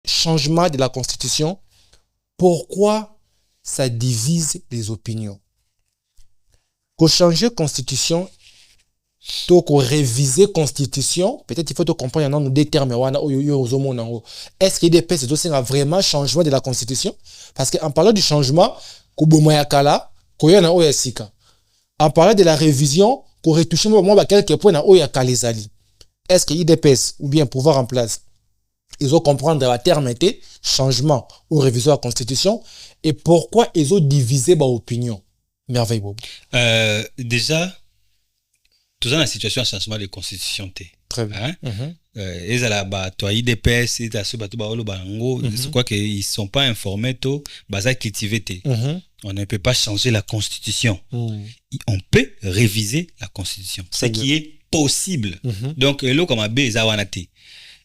changement de la constitution, pourquoi ça divise les opinions? Pour changer constitution, pour réviser constitution, peut-être il faut te comprendre dans des termes. Est-ce qu'il y a des personnes qui ont vraiment changement de la constitution? Parce qu'en parlant du changement, en parlant de la révision, qu'on retouche quelques points dans est-ce qu'il y a des personnes ou bien pouvoir en place? Ils ont comprendre la terme était changement ou révision de la constitution et pourquoi ils ont divisé leur opinion. Merveille. Déjà, tout ça dans la situation de changement de constitution. Très bien. Ils ont IDPS, je crois qu'ils ne sont pas informés, cultiver. On ne peut pas changer la constitution. On peut réviser la constitution. Ce qui est possible. Donc, là, comme Abé,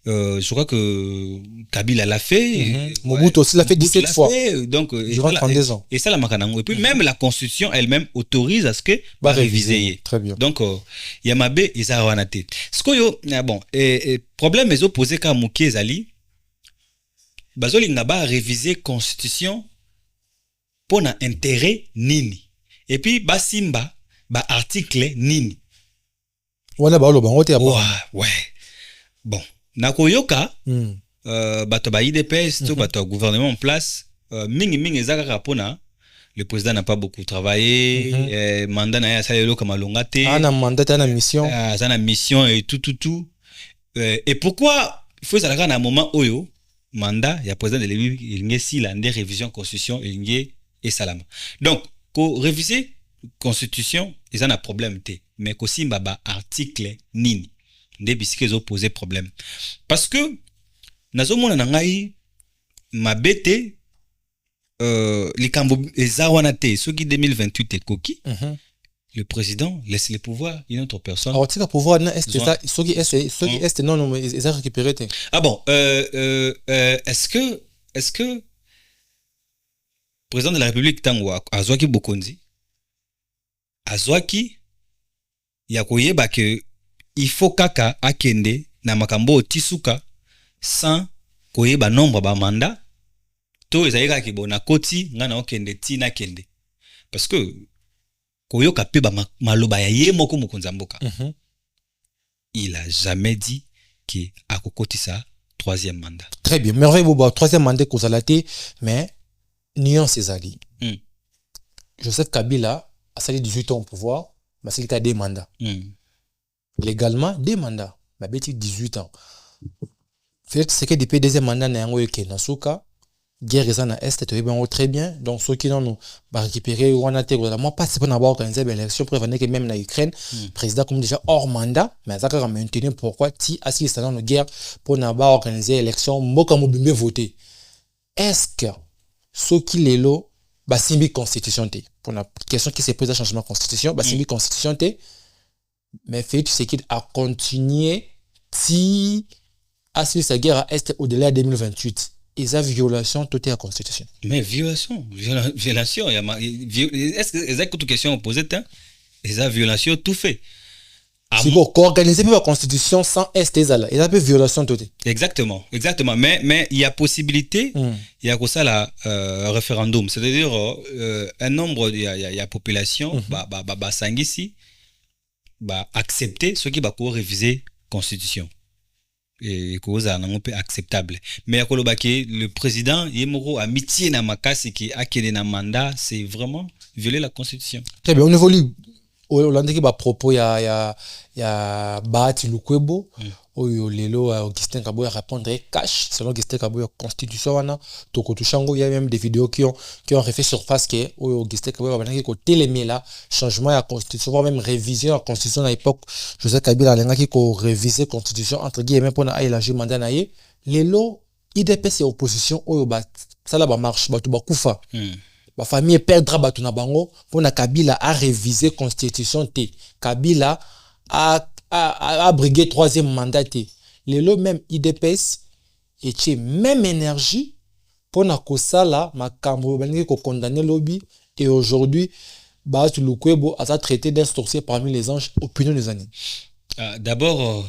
je crois que Kabila l'a fait. Mobutu aussi l'a fait 17 fois. Donc, durant 32 ans. Et ça, la Makanango. Et puis, même la constitution elle-même autorise à ce que va réviser. Très bien. Donc, Yamabe, ils ont wanate. Ce que bon, problème, ils ont posé quand Mouké Zali, Bazoli n'a pas révisé constitution pour un intérêt nini. Et puis, Basimba, article nini. Ouais. Bon. Nakoyoka, bato ba IDPS, bato gouvernement en place, mingi ezaka pona. Le président n'a pas beaucoup travaillé, mandat na ya salelo comme alongate. Na mandat na mission. Na mission et tout. Et pourquoi il faut ça à un moment oyo mandat ya président de l'élu il y a si la révision constitution il y a et salama. Donc, ko réviser constitution, ils ont un problème mais ko simba ba article nini. Des biscuits ont posé problème. Parce que, nazomona nangai, ma bête, les cambo, les awanate, ceux qui 2028 est coquille, le président laisse les pouvoirs à une autre personne. Alors, tu as pouvoir, est-ce que ça, ceux qui est, non, ils ont récupéré. Ah bon, est-ce que, président de la République, Tangwa, Azwaki Bokonzi, Azwaki, Yakoye, que, il faut kaka akende na makambo tisuka sans koyeba nombre ba mandat to ezayeka ki bona koti ngana okende tina kende parce que koyoka pe ba maloba ya ye moko mokonza mboka il a jamais dit que akokotisa troisième mandat. Très bien, merveille boba troisième mandat kozalate mais nuance ezali. Joseph Kabila a sali 18 ans au pouvoir, mais il a des mandats. Légalement, des mandats. Ma bête 18 ans. C'est que depuis deuxième mandat, n'a pas eu na souka. Guerre na est, tu es très bien. Donc, ceux qui n'ont pas récupéré ou en a été, moi, pas c'est pour n'avoir organisé l'élection, prévenir que même na Ukraine, président comme déjà hors mandat, mais ça a maintenu pourquoi ti assis dans une guerre pour n'avoir organisé l'élection, moi comme vous voter. Est-ce que ceux qui les lots, simbi constitution pour la question qui s'est posée changement de constitution, simbi constitution mais fait ce qu'il a continué si à sa guerre à est au-delà de 2028 ils ont violation totale de la constitution. Mais violation est-ce que exact toute question posée ils ont violation tout fait. C'est pour organiser la constitution sans est ils ont violation totale. Exactement mais il y a possibilité il y a ça la référendum, c'est-à-dire un nombre il y a population sangisi accepter ce qui va réviser constitution et cause un peu acceptable mais le président yemoro amitié na makasi qui a kene na mandat c'est vraiment violer la constitution. Très bien, on évolue Hollande qui va propos ya Bahati Lukwebo oyo lelo Augustin Kaboya répondre cash selon Augustin Kaboya constitution wana toko tushango il y a même des vidéos qui ont refait surface que Augustin Kaboya va venir côté les là changement à constitution voire même révision à constitution à l'époque Joseph Kabila lenga qui ko réviser constitution entre guillemets pour na élargir mandat na ye lelo IDPS et opposition oyo ba ça là ba marche ba to ba kufa ba famille perdra batu na bango pour na Kabila a réviser constitution te Kabila a brigué troisième mandat. Les lots même IDPS et même énergie pour na kosala makambo bani ko condamner lobby et aujourd'hui Bahati Lukwebo a traité d'un sorcier parmi les anges opinion des années. D'abord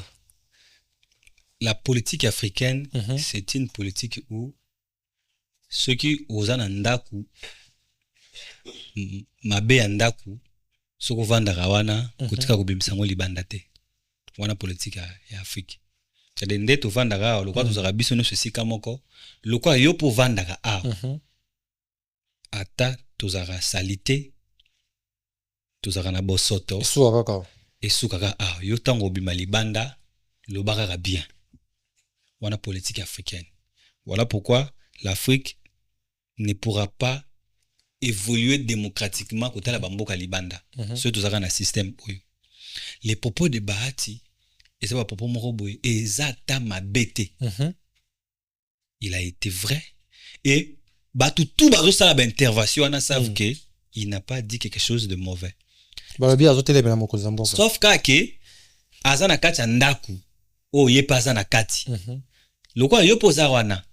la politique africaine, c'est une politique où ceux qui osent en ndaku, mabe ndaku, ceux qui vendent rawana, kutika kubimsango libanda te. Wana politique ya Afrique. C'est-à-dire ndeto vendara, le quoi nous aura biso no ceci kamoko, le quoi yo pour vendara a. Ata tozara salité, tozara na bosoto. Et soukaka a yo tango bima libanda, le barara bien. Wana politique africaine. Voilà pourquoi l'Afrique ne pourra pas évoluer démocratiquement côté la bamboka libanda. Ce tout ça un système. Les propos de Bahati et ça va propos moroboy et zata ma bête. Il a été vrai et batu tout bazo ça la intervention on a savent que il n'a pas dit quelque chose de mauvais. Sauf que azana kati ndaku o yepa na kati. Lokwa yo posa wana.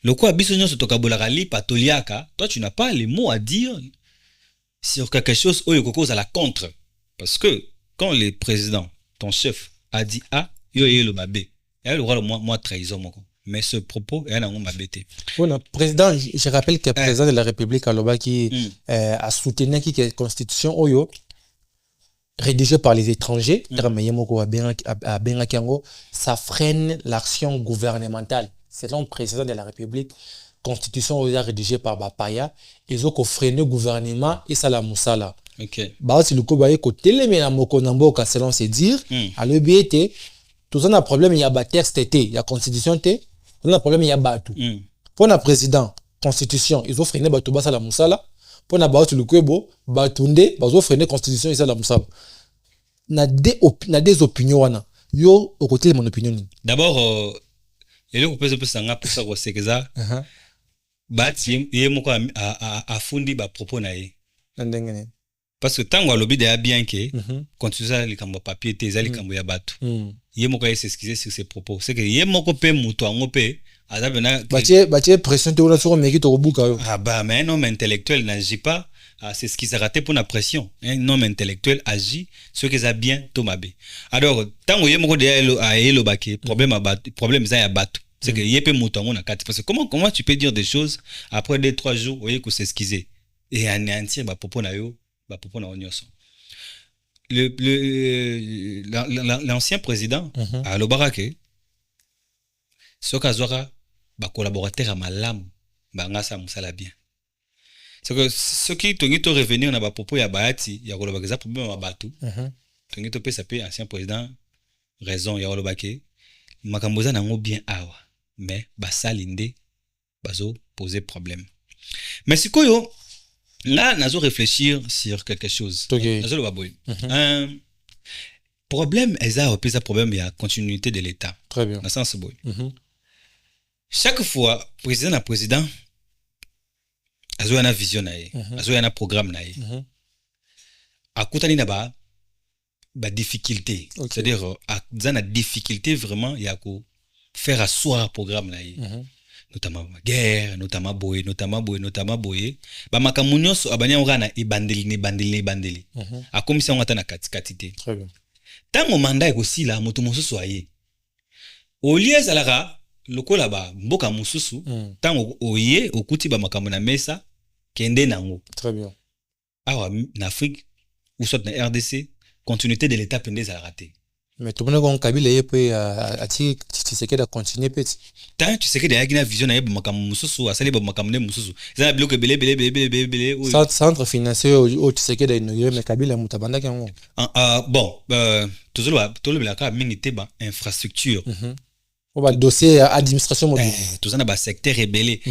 Lokwa biso nyonso tokabolaka lipa toliaka, toi tu n'as pas les mots à dire sur quelque chose oyo kokoza la contre. Parce que quand le président, ton chef a dit A, yo le mabé. Il y a le droit moi trahison moko. Mais ce propos est un mabété. Bon, président, je rappelle que le président de la République Aloba qui a soutenu qui la constitution oyo rédigée par les étrangers, ça freine l'action gouvernementale. Selon le président de la République, constitution rédigée par Bapaya, ils ont freiné le gouvernement et ça la moussala. OK. Bah si le kobaye côté les mena moko namboka selon ses dires, à l'EBT, tout ça un problème il y a ba texte té, il y a constitution té, on a un problème il y a batu. Pour le président, constitution, ils ont freiné batu ba ça la moussala. Pour na ba le kwebo, batunde, ba ont freiné constitution et ça la moussala. Na des opinions wana. Yo au côté de mon opinion. D'abord et là on peut se sanga pour ça c'est que ça bati yé moko a fundi ba propos na yé parce que tango lobby de bien que quand tu as les cambo papier tes ali cambo ya batu yé moko s'excuser sur ses propos c'est que yé moko pe muto ngope azabena bati pression te sur meki to buka yo bah mais un homme intellectuel n'agit pas c'est ce qui s'est raté pour la pression. Un homme intellectuel agit ce qu'ils a bien tomabé. Alors, tant que yemo de a elo baké, problème ça y a battu. C'est que yépé mouton na kati parce que comment tu peux dire des choses après 2-3 jours voyez que c'est s'excuser et anéantir ba popo na yo, ba popo na onyoso. L'ancien président à Lobarake sokazora ba collaborateur à malam ba ngasa musala bien. C'est que ce qui te revenir na ba propos ya Bahati ya koloba za problème ma batu tongi to pe sapé ancien président raison ya koloba ke makamboza nango bien awa mais basalinde bazo poser problème mais sikoyo là nazo réfléchir sur quelque chose nazo lo baboy problème eza opesa problème ya continuité de l'état très bien na sens boy chaque fois président azo yana vision na ye azo yana programme na ye akutani na ba difficulté c'est-à-dire zana difficulté vraiment ya ko faire asseoir programme na ye notamment guerre notamment boye ba makamunyoso abanya ngana ibandeli akomisa ngata na katikati très bien tango mandat ekosila moto mosusu aye oliez alara lokola ba mboka mosusu tango oye okuti ba makambo na mesa kende nango très bien awa en Afrique ou soit na RDC continuité de l'état pendez à rater mais tout le monde Kabila yé peut ati tu sais que continuer petit tant tu sais que derrière une vision na yeba makambo mususu asali ba makambo ne mususu ça bloque belé centre financier au tu sais que d'inaugurer mais Kabila mutabanda kango bon tozolo la ka mingi te ba infrastructure on va dossier administration mobile tout ça na ba secteur rebellé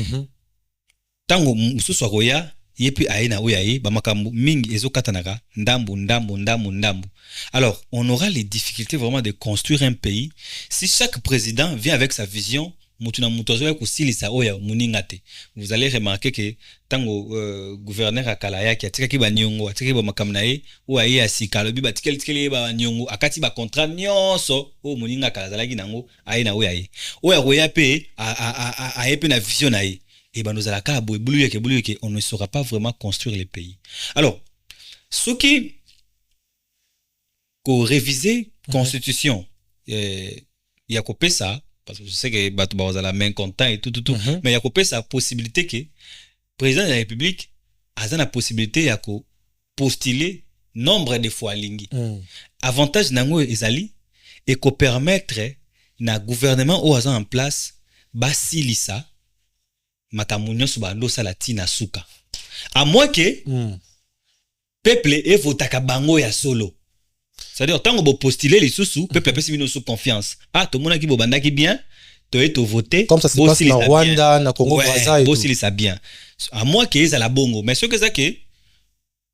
tango mususu akoya yepi aina oyaye ba makambo mingi ezokatanaka ndambu. Alors on aura les difficultés vraiment de construire un pays si chaque président vient avec sa vision mutuna mutozo ya kusilisa oya muningate. Vous allez remarquer que tango gouverneur akalaya ki atika ki ba nyongo atika ba makambo na ye oyaye asikalo bi batikeli ba nyongo akati ba contrat nyonso o muninga kala zalaki nango aina oyaye oya koya pe a yepe na vision na ye. Et ben nous allons on ne saura pas vraiment construire les pays. Alors, ce qui réviser constitution, il y a coupé ça parce que je sais que bato ba la main content et tout mais ya kopesa sa possibilité que président de la République a la possibilité ya ko postuler nombre de fois lingi avantage nango ezali et ko permettre na gouvernement au en place basilisa matamunyo subando salatina suka à moins que peuple e votaka bango ya solo. C'est-à-dire tant que postuler les sous peuple pesi bino sous confiance. Ah tout monde qui bobandaki bien, to voter comme ça se passe na Rwanda, na Congo Brazza et tout. Aussi ça bien. À moins que ça la bongo, mais ce que ça que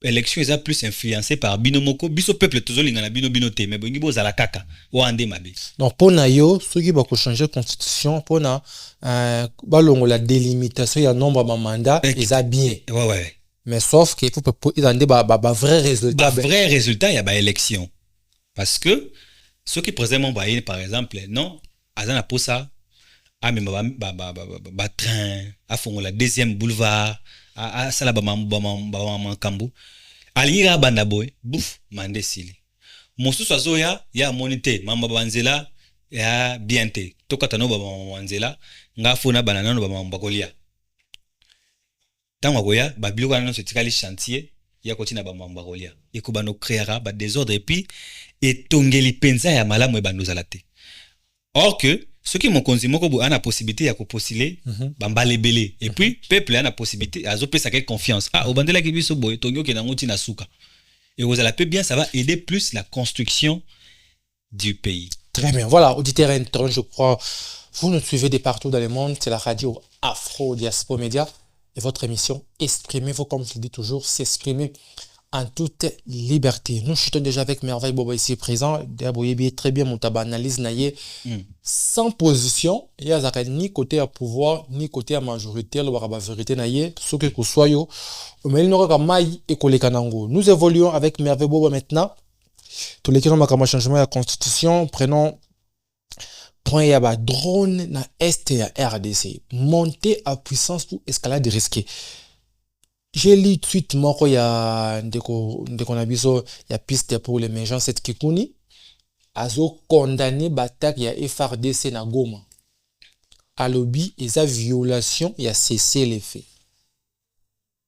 élection est plus influencée par binomoko, biso peuple tozolinga na bino te, mais bongi bozala kaka o ande mabe. Donc pour na yo, ceux qui va changer constitution pour na balongo la délimitation ya nombre de mandats, ils a bien. Ouais. Mais sauf qu'il faut ils ont des vrais résultats. Vrai résultat il y a ba élection. Parce que ceux qui présentement par exemple non, azana pour ça a même ba train a fond la deuxième boulevard a sala ba kambu alira banda boy bouf mande sili mosu sozoya ya monité mamba banzela ya bienté tokata no ba banzela nga fona banana no ba mbakolia tango goya ba biloko na sotikali chantier ya kotina ba mbakolia ekobano créera ba désordre et puis etongeli penza ya malamu ebandozala te. Or que ceux qui m'ont consumé ko a la possibilité ya ko postuler bambale belé et puis peuple a la possibilité azopesa quelle confiance obandela ki biso boy tonyo ke na ngoti na suka et vous allez peu bien ça va aider plus la construction du pays. Très bien, voilà, auditeurs et internautes, je crois vous nous suivez de partout dans le monde, c'est la radio Afro Diaspora Média et votre émission exprimez-vous comme je le dis toujours, s'exprimer en toute liberté. Nous chutons déjà avec Merveille Bobo ici présent. D'abord, très bien mon tabac analyse naïe sans position. Il y a ni côté à pouvoir ni côté à majorité. La vérité naïe. Ce que soit yo, mais il n'aura pas maille et collé kanango. Nous évoluons avec Merveille Bobo maintenant. Tous les qui ont un changement de la constitution, prenons point ya ba drone na est ya RDC. Monter à puissance ou escalade risquée. J'ai lu tweet moko ya ndeko na biso ya piste pour l'émergence cette Kikuni azo condamné batak ya FRDC na Goma. Alobi eza violation ya cesser les faits.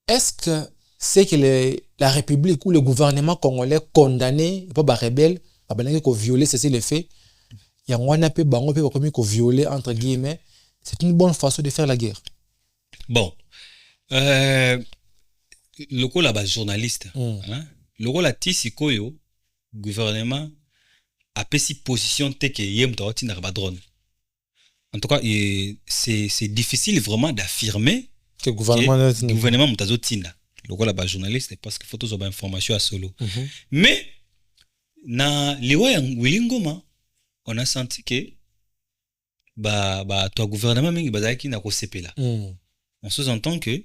Est-ce que c'est que la République ou le gouvernement congolais condamné pas ba rebelle ba balangi ko violer cesser les faits ya ngwana pe bango pe ba ko violer entre guillemets, c'est une bonne façon de faire la guerre. Bon. Loko la base journaliste loko la tisi koyo gouvernement a pesi position te que yem tawati na ba drone. En tout cas c'est difficile vraiment d'affirmer que gouvernement mutazo tinda loko la base journaliste parce que faut tous avoir information à solo. Mais na liwa ya Wilingoma on a senti que toi gouvernement mingi bazaki na ko sepela. On sous-entend que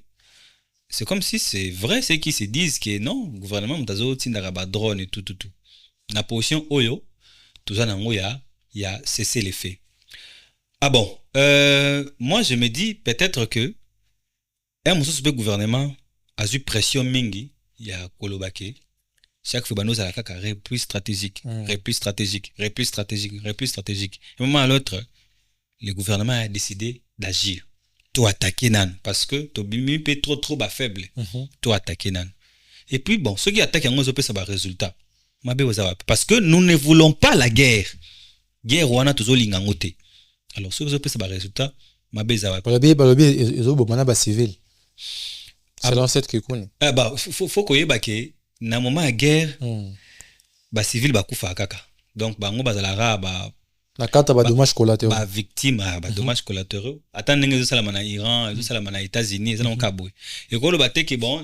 c'est comme si c'est vrai ceux qui se disent que non gouvernement mutazo tindaka ba drone et tout na position oyo tout ça nango ya cesser les faits. Ah bon moi je me dis peut-être que un mosusu pe gouvernement a eu pression mingi ya kolobake chaque fois bano za kaka repli stratégique et moment à l'autre le gouvernement a décidé d'agir. To attaquer nan parce que to bimi peut trop bas faible to attaquer nan et puis bon ceux qui attaquent yango zo ça ba résultat mabe ozawa parce que nous ne voulons pas la guerre wana tozo linga ngote alors ceux qui zo ça ba résultat mabe ozawa balobi ezo bomana ba civil selon cette Kikuni faut koyeba ke na moment à guerre ba civil ba kufa kaka donc bango bazala ba la carte ba dommages collatéraux ba victime ba dommages collatéraux attendez que ça na Iran ça na États-Unis ça na kaboy et ko lo baté que bon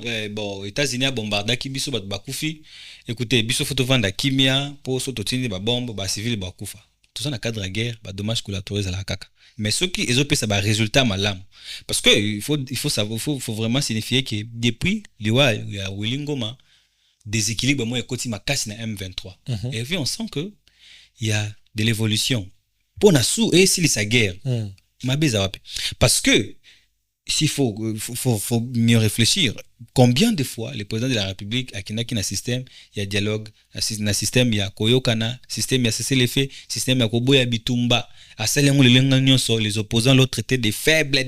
États-Unis a bombardé ki biso ba kufi écoutez biso photo vanda kimia pour so totini ba bombe ba civil ba kufa tout ça na cadre de guerre ba dommages collatéraux za la kaka mais ceux qui ezopé ça ba résultat malam parce que il faut savoir faut vraiment signifier que depuis liwa ya Wilingoma déséquilibre moi ekoti makasi na M23 et puis on sent que il y a de l'évolution pour na sous et si sa guerre mabeza wapi parce que s'il faut mieux réfléchir. Combien de fois le président de la République a qu'il y a un système, il y a dialogue, un système, il y a koyokana, système, il y a cessé les faits, système, il y a koboya bitumba, à celle où les opposants l'ont traité des faibles.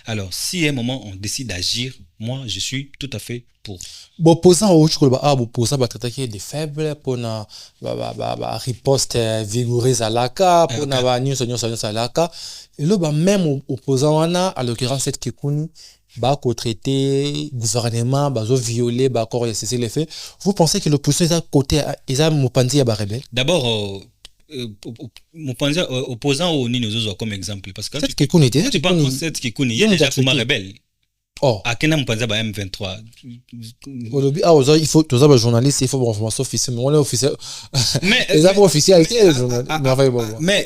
Alors, si à un moment on décide d'agir, moi je suis tout à fait pour. Bon, opposant au opposant va traiter des faibles pour na riposte vigoureuse à l'aka, pour na news à l'aka. Et là, même opposant à l'occurrence cette Kekuni, bah traiter gouvernement, bah violer, bah corps cesser les faits. Vous pensez que l'opposition est à côté, ils ont Mopanzi à rebelle? D'abord. Opposant au Ninozozo comme exemple parce que cette Kekuni était tu parles de cette Kekuni, il y a déjà comme rebelle. Oh, à quel Mopanza ba M23. Il faut tous les journalistes, il faut information officielle, mais on est officiel. Mais les infos officielles, mais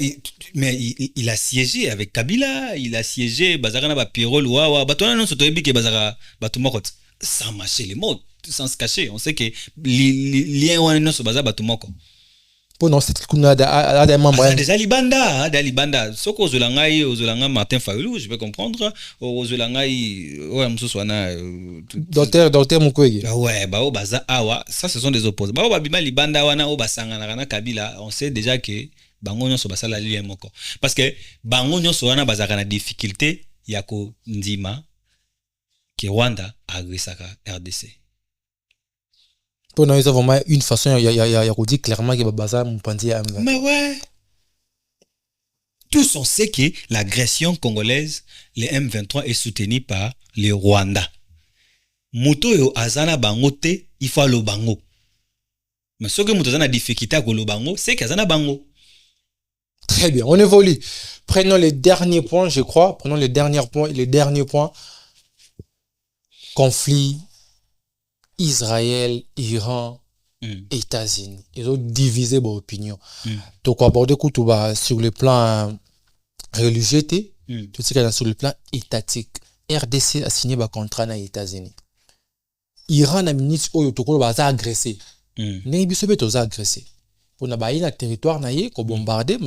il a siégé avec Kabila, il a siégé Bazarana ba Pierrot Ouawa, batona non soto ebi ke Bazara batumokot sans mâcher les mots, sans se cacher. On sait que lien wana non so Bazara batumoko. Pour non cette kuna des membres des alibanda soko ozolanga Martin Fayulu, je peux comprendre, ozolangai ouais msoswana docteur Mukwege. Ouais ba baza awa, ça ce sont des opposants. Ba babima libanda wana o basangana na Kabila, on sait déjà que bango nyonso basala lien moko parce que bango nyonso wana bazaka na difficulté ya ko ndima que Rwanda agresaka RDC. Pour nous, c'est vraiment une façon, il y a dit clairement que Babaza Mopanzi a M23. Mais ouais. Tous on sait que l'agression congolaise, les M23 est soutenue par les Rwandais. Moto yo azana bango te, il faut le bango. Mais ce que moto azana difficulté avec le bango, c'est qu'azana bango. Très bien, on évolue. Prenons les derniers points, je crois. Les derniers points. Conflit. Israël, Iran, États-Unis. Ils ont divisé leur opinion. Donc, on aborde sur le plan religieux, tout ce qui est sur le plan étatique. RDC a signé un contrat avec les États-Unis. Iran a ministre a agressé. N'est pas agressé. On a baillé le territoire, on a bombardé,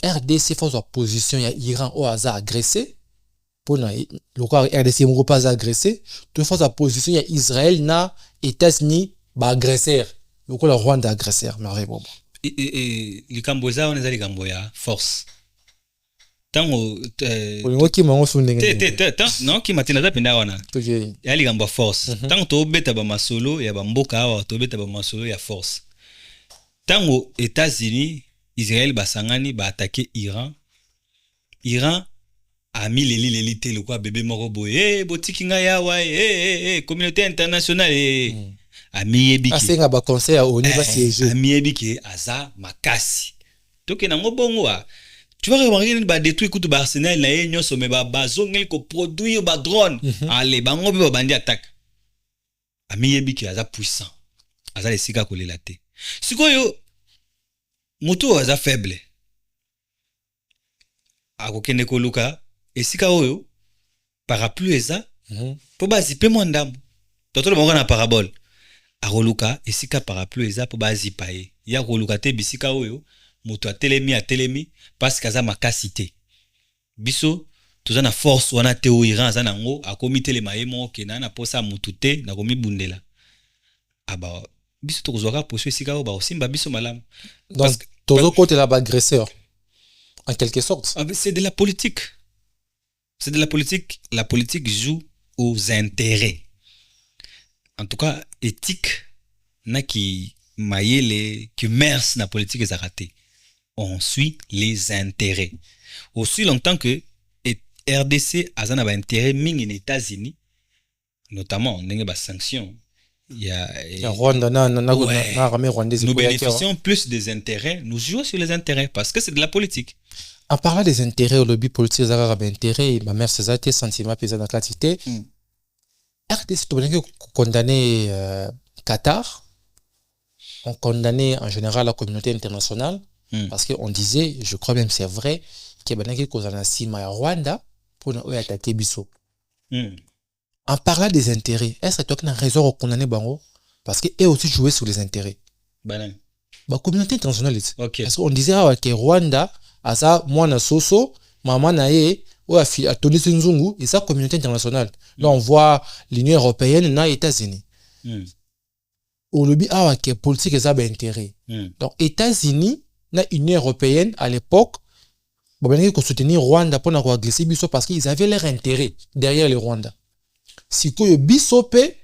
RDC fait sa position, il y a Iran qui a agressé. Pour le cas RDC ne pas agressé, de sa position il y a Israël na États-Unis ba agresseur. Le cas le Rwanda agresseur, mais bon. Et les Cambodgiens on les Cambodgiens force. Tango qui mango sunenge. Non qui matina da penda wana. Ya les Cambodgiens force. Tango to beta ba masolo ya ba mboka awa to beta ba masolo ya force. Tango États-Unis, Israël ba sangani ba attaquer Iran. Iran a mis les le quoi bébé moko boye botiki nga yawa communauté internationale a mis ebiki asenga ba conseil au niveau siège a mis ebiki aza makasi toke na ngobongo tu vas remarquer ba détruire tout ba arsenal na yenyo somé ba bazongel ko produire ba drone allez bango ba bandi attaque a mis ebiki aza puissant aza le sika ko lelate sikoyo moto aza faible akokende ko luka esika oyo parapluie eza po bazipe mwa ndambo totolo bango na parabole akoluka esika parapluie eza po bazipa ye ya koluka te bisika oyo moto atelemi parce que aza makasi te biso toza na force wana te o Iran aza nango akomi telema ye moko kena na posa motu te na komibundela aba biso tokozwaka poso esika oyo baosimba biso malamu donc tozo côté là ba agresseur en quelque sorte c'est de la politique. C'est de la politique. La politique joue aux intérêts. En tout cas, éthique, na qui maillé qui merce na politique est raté. On suit les intérêts. Aussi longtemps que RDC a un intérêt ming en États-Unis, notamment on a des sanctions. Il y a Rwanda, nous bénéficions plus des intérêts. Nous jouons sur les intérêts parce que c'est de la politique. En parlant des intérêts, au lobby politique, intérêt, ma mère c'est ça, sentiment pesant dans la quantité. RDC, tu as condamné Qatar, on condamnait en général la communauté internationale, parce qu'on disait, je crois même c'est vrai, qu'il y a des causes en Rwanda pour attaquer Bissau. En parlant des intérêts, est-ce que tu as raison de condamner Bango? Parce qu'eux aussi jouaient sur les intérêts. La communauté internationale, parce qu'on disait que Rwanda, à ça, moi na soso, maman na ye, à Tony Nzungu, et sa communauté internationale. Là, on voit l'Union européenne et les États-Unis. Au lobby, qui est politique, ça a intérêt. Donc, États-Unis, l'Union européenne, à l'époque, ils soutenir Rwanda pour avoir glissé Bisso parce qu'ils avaient leur intérêt derrière le Rwanda. Si tu Bisso pe,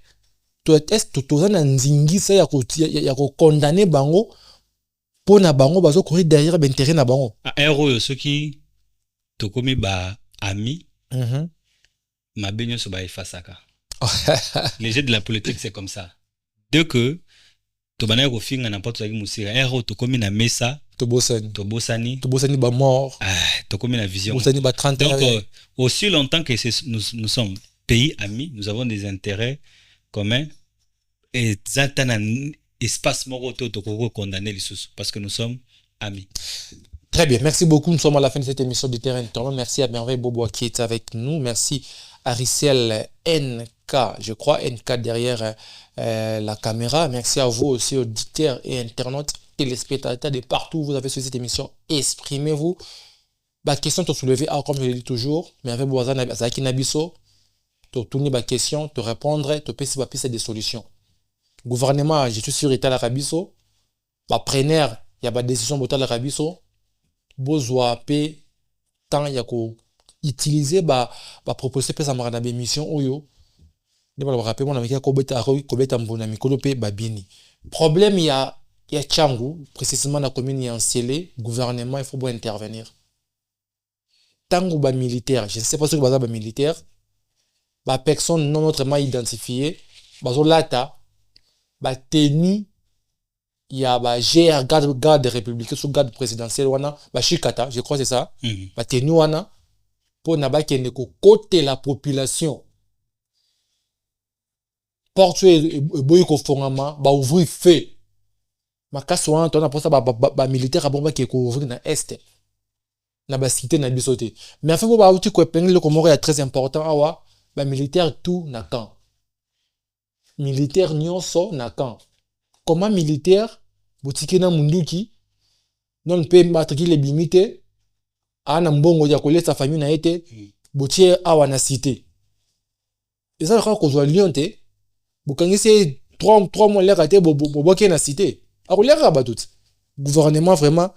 tu es un nzingi, ça y a condamné Bango pour na Bango, bazo courir derrière l'intérêt na Bango. Héros, ceux qui te commis ba ami, ma baigne sur ba efasaka. Les jeux de la politique, c'est comme ça. Dès que tu vas au fin n'importe qui musira, héros, tu commis na mesa. Tobosani ba mort. Tu commis la vision. Tobosani ba 30 ans. Donc, aussi longtemps que nous sommes pays amis, nous avons des intérêts communs et zatan un espace moroto to condamner les sous parce que nous sommes amis. Très bien, merci beaucoup. Nous sommes à la fin de cette émission du Terrain Tournant. Merci à Merveille Bobo qui est avec nous. Merci à Ricel NK, je crois NK derrière la caméra. Merci à vous aussi, auditeurs et internautes, téléspectateurs de partout où vous avez suivi cette émission. Exprimez-vous. La question te soulever, comme je le dis toujours, mais avec Boazan Azaki Nabiso, te tourner la question, te répondre, te passer des solutions. Gouvernement, je suis sûr, est à l'Arabiso. Preneur, il y a des décisions à l'Arabiso. Besoin de temps, il y a utiliser proposer pesa marana émission oyo ne ba rappeler mon avec kobeta mbona mikolo pe babini problème il y a Tchangu précisément la commune ya Nsele gouvernement il faut bien intervenir tango ba militaire je ne sais pas ce que ba militaire ba personne non autrement identifiée bazo lata ba tenu il y a ba GR garde républicain sous garde présidentielle wana ba chikata je crois c'est ça ba tenu wana pour n'avoir qu'une côté la population porte et boy ko fongama ba ouvrir feu ma casse on a pour ça ba militaire a bomba qui ko ouvrir na est na ba cité na bisoté mais enfin ba outil ko épingler le Comore est très important awa ba militaire tout na camp militaire nyonso na camp comment militaire boutique na munduki non peut matricule limité ana mbongo ya koleta famille na été botier awa na cité et ça quand ko zo lionte bokangisi 3 mois l'air até boboke na cité akolera ba tout gouvernement vraiment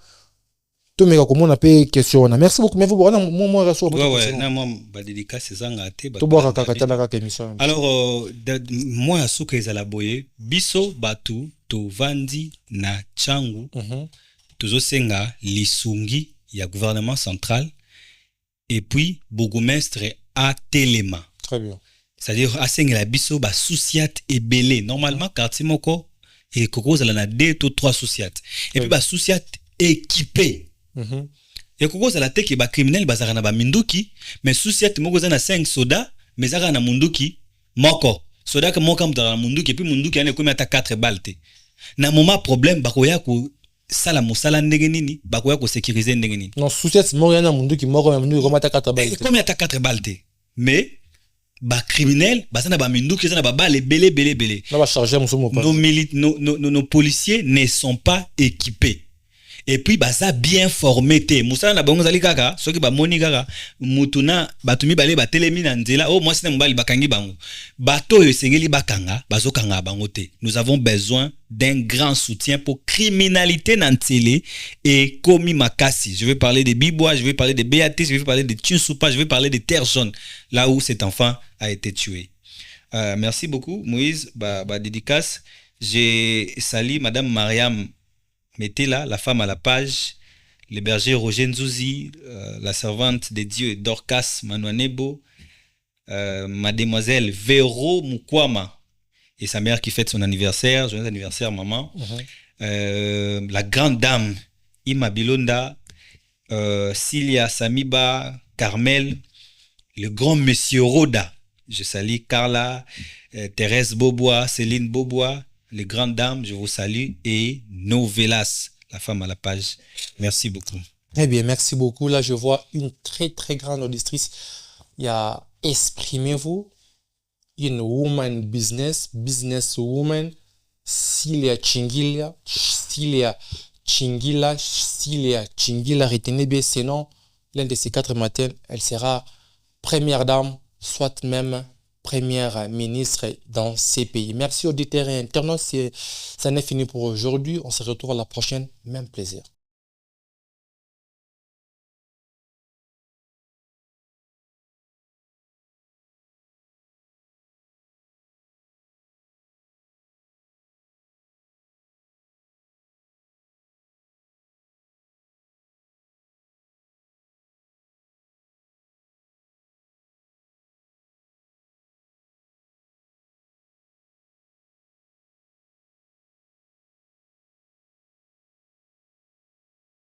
to meka ko mona pe question na merci beaucoup mais vous bona moi raso ouais na moi ba dédicace zanga até to boka kakatala ka émission alors moi asuka ezala boye biso batu to vandi na Tchangu tozo senga lisungi il y a gouvernement central et puis bourgmestre à Téléma. Très bien. C'est-à-dire à la biso ba souciat et belé. Normalement quartier moko et koko zala na 2 ou 3 souciat. Et puis ba souciat équipé. Et koko zala te ki ba criminel bazara na ba minduki mais souciat moko zana 5 soda mais zara na munduki moko. Soda que moko mdara munduki et puis munduki ane komi ata 4 balles. Na moment problème ba koya ko sala musala ndenge nini bakoya ko sécuriser ndenge nini non souciat moko yana mundu ki moko mundu ko mata 4 balles comme ata 4 balles mais ba criminel basana ba mindu ki sana ba balle belé na ba charger musumo pas nos policiers ne sont pas équipés et puis baza bien formé te musala na bango zali kaka soki ba moni kaka mutuna batumi bale ba telemi na nzela oh moi sina mbali bakangi bango bato yo sengeli bakanga bazokanga bango te nous avons besoin d'un grand soutien pour criminalité nantele et komi makasi je vais parler des Bibois je vais parler des BAT je vais parler des Tchinsupa je vais parler des terres jaunes là où cet enfant a été tué merci beaucoup Moïse ba dédicace j'ai sali madame Mariam mettez là la femme à la page, le berger Roger Nzouzi, la servante de Dieu Dorcas Manouanebo, mademoiselle Véro Mukwama et sa mère qui fête son anniversaire, joyeux anniversaire maman, la grande dame Ima Bilonda, Cilia Samiba, Carmel, le grand monsieur Roda, je salue Carla, Thérèse Bobois, Céline Bobois, les grandes dames, je vous salue, et Novelas, la femme à la page. Merci beaucoup. Eh bien, merci beaucoup. Là, je vois une très, très grande auditrice. Il y a Exprimez-vous, une woman business woman, Cilia Chingila, retenez bien ces noms. l'un de ces 4 matins, elle sera première dame, soit même première ministre dans ces pays. Merci auditeurs et internautes, ça n'est fini pour aujourd'hui. On se retrouve à la prochaine, même plaisir.